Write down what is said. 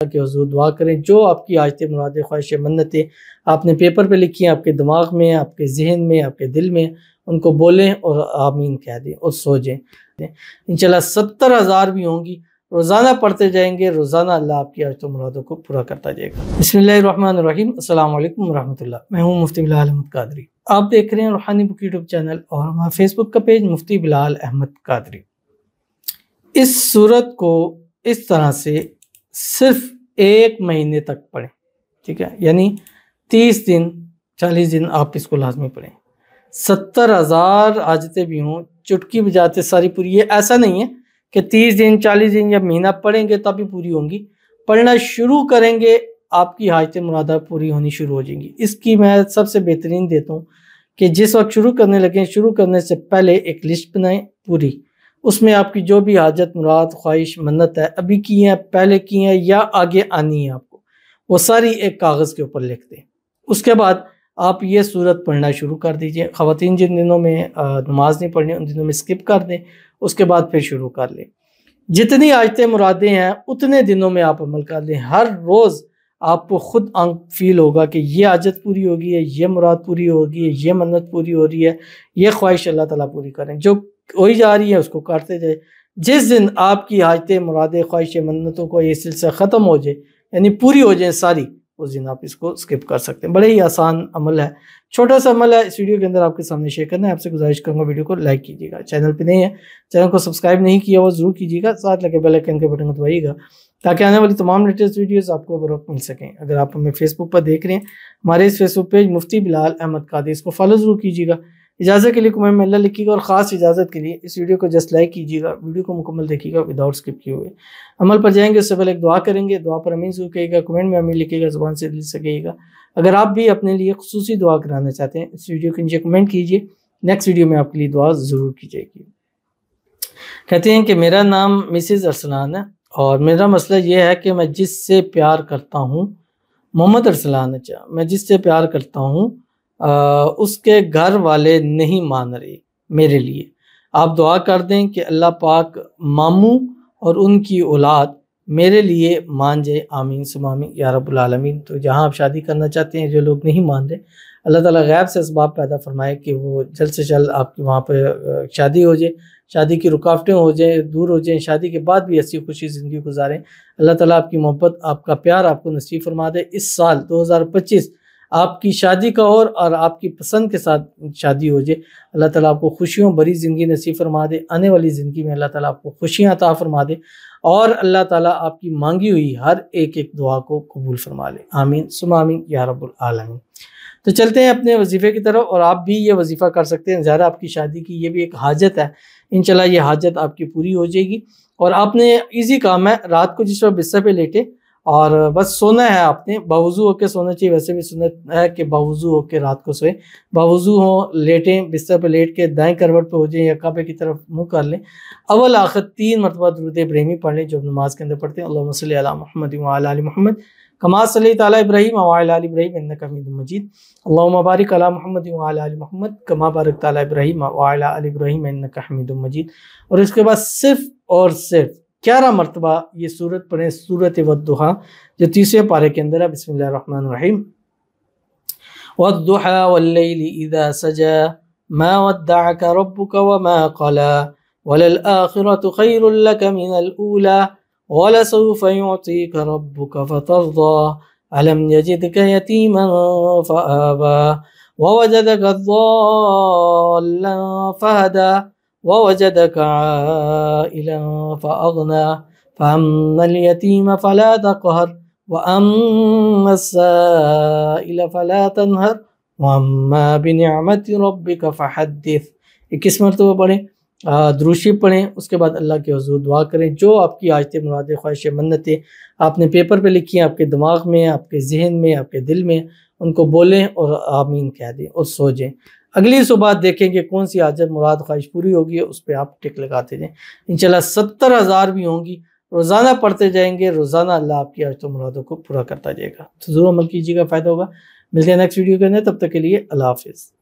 کہ حضور دعا کریں، جو آپ کی حاجتیں مرادیں خواہشیں منتیں آپ نے پیپر پہ لکھی ہیں، آپ کے دماغ میں، آپ کے ذہن میں، آپ کے دل میں، ان کو بولیں اور آمین کہہ دیں اور سو جائیں۔ انشاءاللہ 70,000 بھی ہوں گی، روزانہ پڑھتے جائیں گے، روزانہ اللہ آپ کی حاجتوں مرادوں کو پورا کرتا جائے گا۔ بسم اللہ الرحمن الرحیم۔ السلام علیکم ورحمۃ اللہ۔ میں ہوں مفتی بلال احمد قادری، آپ دیکھ رہے ہیں روحانی بک یوٹیوب چینل اور ہمارا فیس بک کا پیج مفتی بلال احمد قادری۔ اس سورت کو اس طرح سے صرف 1 مہینے تک پڑھیں، ٹھیک ہے، یعنی 30 دن 40 دن آپ اس کو لازمی پڑھیں۔ 70,000 حاجتیں بھی ہوں، چٹکی بجاتے ساری پوری، یہ ایسا نہیں ہے کہ 30 دن 40 دن یا مہینہ پڑھیں گے تب بھی پوری ہوں گی، پڑھنا شروع کریں گے آپ کی حاجتیں مرادہ پوری ہونی شروع ہو جائیں گی۔ اس کی میں سب سے بہترین دیتا ہوں کہ جس وقت شروع کرنے لگیں، شروع کرنے سے پہلے ایک لسٹ بنائیں پوری، اس میں آپ کی جو بھی حاجت مراد خواہش منت ہے، ابھی کی ہیں، پہلے کی ہیں یا آگے آنی ہے، آپ کو وہ ساری ایک کاغذ کے اوپر لکھ دیں۔ اس کے بعد آپ یہ سورت پڑھنا شروع کر دیجئے۔ خواتین جن دنوں میں نماز نہیں پڑھنی ان دنوں میں سکپ کر دیں، اس کے بعد پھر شروع کر لیں۔ جتنی حاجتیں مرادیں ہیں اتنے دنوں میں آپ عمل کر لیں۔ ہر روز آپ کو خود فیل ہوگا کہ یہ حاجت پوری ہوگی ہے، یہ مراد پوری ہوگی ہے، یہ منت پوری ہو رہی ہے، یہ خواہش اللہ تعالیٰ پوری کریں۔ جو ہوئی جا رہی ہے اس کو کرتے جائے۔ جس دن آپ کی حاجتیں مرادیں خواہش منتوں کو یہ سلسلہ ختم ہو جائے، یعنی پوری ہو جائیں ساری، اس دن آپ اس کو سکپ کر سکتے ہیں۔ بڑے ہی آسان عمل ہے، چھوٹا سا عمل ہے، اس ویڈیو کے اندر آپ کے سامنے شیئر کرنا ہے۔ آپ سے گزارش کروں گا ویڈیو کو لائک کیجیے گا، چینل پہ نہیں ہے چینل کو سبسکرائب نہیں کیا وہ ضرور کیجیے گا، ساتھ لگے بیل آئیکن کے بٹن کو دبائیے گا تاکہ آنے والی تمام لیٹسٹ ویڈیوز آپ کو بروقت مل سکیں۔ اگر آپ ہمیں فیس بک پر دیکھ رہے ہیں، ہمارے اس فیس بک پیج مفتی بلال احمد قادری، اس کو فالو ضرور کیجیے گا۔ اجازت کے لیے کمنٹ میں اللہ لکھیے گا، اور خاص اجازت کے لیے اس ویڈیو کو جسٹ لائک کیجیے گا، ویڈیو کو مکمل دیکھیے گا وداؤٹ سکپ کیے ہوئے۔ عمل پر جائیں گے اس سے پہلے ایک دعا کریں گے، دعا پر امین ضرور کہیے گا، کمنٹ میں امین لکھیے گا، زبان سے دل سے کہیے گا۔ اگر آپ بھی اپنے لیے خصوصی دعا کرانا چاہتے ہیں اس ویڈیو کے نیچے کمنٹ کیجیے، نیکسٹ ویڈیو میں آپ کے لیے دعا ضرور کی جائے گی۔ کہتے ہیں کہ میرا نام مسز ارسلان ہے اور میرا مسئلہ یہ ہے کہ میں جس سے پیار کرتا ہوں، محمد ارسلان اچھا، میں جس سے پیار کرتا ہوں اس کے گھر والے نہیں مان رہے میرے لیے۔ آپ دعا کر دیں کہ اللہ پاک ماموں اور ان کی اولاد میرے لیے مان جائے، آمین ثم آمین یا رب العالمین۔ تو جہاں آپ شادی کرنا چاہتے ہیں، جو لوگ نہیں مان رہے، اللہ تعالیٰ غیب سے اسباب پیدا فرمائے کہ وہ جلد سے جلد آپ کی وہاں پہ شادی ہو جائے، شادی کی رکاوٹیں ہو جائیں، دور ہو جائیں، شادی کے بعد بھی ہنسی خوشی زندگی گزاریں۔ اللہ تعالیٰ آپ کی محبت، آپ کا پیار آپ کو نصیب فرما دے۔ اس سال 2025 آپ کی شادی کا اور آپ کی پسند کے ساتھ شادی ہو جائے۔ اللہ تعالیٰ آپ کو خوشیوں بھری زندگی نصیب فرما دے، آنے والی زندگی میں اللہ تعالیٰ آپ کو خوشیاں عطا فرما دے، اور اللہ تعالیٰ آپ کی مانگی ہوئی ہر ایک دعا کو قبول فرما لے، آمین ثم آمین یا رب العالمین۔ تو چلتے ہیں اپنے وظیفے کی طرف، اور آپ بھی یہ وظیفہ کر سکتے ہیں۔ ظاہر آپ کی شادی کی یہ بھی ایک حاجت ہے، انشاءاللہ یہ حاجت آپ کی پوری ہو جائے گی۔ اور آپ نے ایزی کام ہے، رات کو جس وقت بستر پہ لیٹے اور بس سونا ہے، آپ نے باوضو ہو کے سونا چاہیے، ویسے بھی سنت ہے کہ باوضو ہو کے رات کو سوئے، باوضو ہو، لیٹیں، بستر پہ لیٹ کے دائیں کروٹ پہ ہو جائیں یا کعبے کی طرف منہ کر لیں، اول آخر 3 مرتبہ درود ابراہیمی پڑھ لیں جو نماز کے اندر پڑھتے ہیں۔ اللہم صلی علی محمد وعلی آل محمد کما صلیت علی ابراہیم وعلی آل ابراہیم انک حمید مجید، اللہم بارک علی محمد وعلی آل محمد کما بارکت علی ابراہیم وعلی آل ابراہیم انک حمید مجید۔ اور اس کے بعد صرف اور صرف 11 مرتبہ یہ سورت پڑھیں، سورت والضحیٰ، جو 30ویں پارے کے اندر ہے۔ بسم اللہ الرحمن الرحیم۔ والضحیٰ واللیل اذا سجا ما ودعک ربک وما قلا وللآخرة خیر لک من الأولی ولسوف يعطيك ربك فترضى ألم يجدك يتيما فآوى ووجدك ضالا فهدى ووجدك عائلا فأغنى فأما اليتيم فلا تقهر وأما السائل فلا تنهر وأما بنعمة ربك فحدث۔ 21 مرتبہ پڑھیں، درود شریف پڑھیں، اس کے بعد اللہ کے حضور دعا کریں۔ جو آپ کی حاجتیں مرادیں خواہشیں منتیں آپ نے پیپر پہ لکھی ہیں، آپ کے دماغ میں، آپ کے ذہن میں، آپ کے دل میں، ان کو بولیں اور آمین کہہ دیں اور سو جائیں۔ اگلی صبح دیکھیں کہ کون سی حاجت مراد خواہش پوری ہوگی، اس پہ آپ ٹک لگاتے جائیں۔ انشاءاللہ 70,000 بھی ہوں گی، روزانہ پڑھتے جائیں گے، روزانہ اللہ آپ کی حاجتوں مرادوں کو پورا کرتا جائے گا۔ تو ضرور عمل کیجیے گا، فائدہ ہوگا۔ ملتے ہیں نیکسٹ ویڈیو کے اندر، تب تک کے لیے اللہ حافظ۔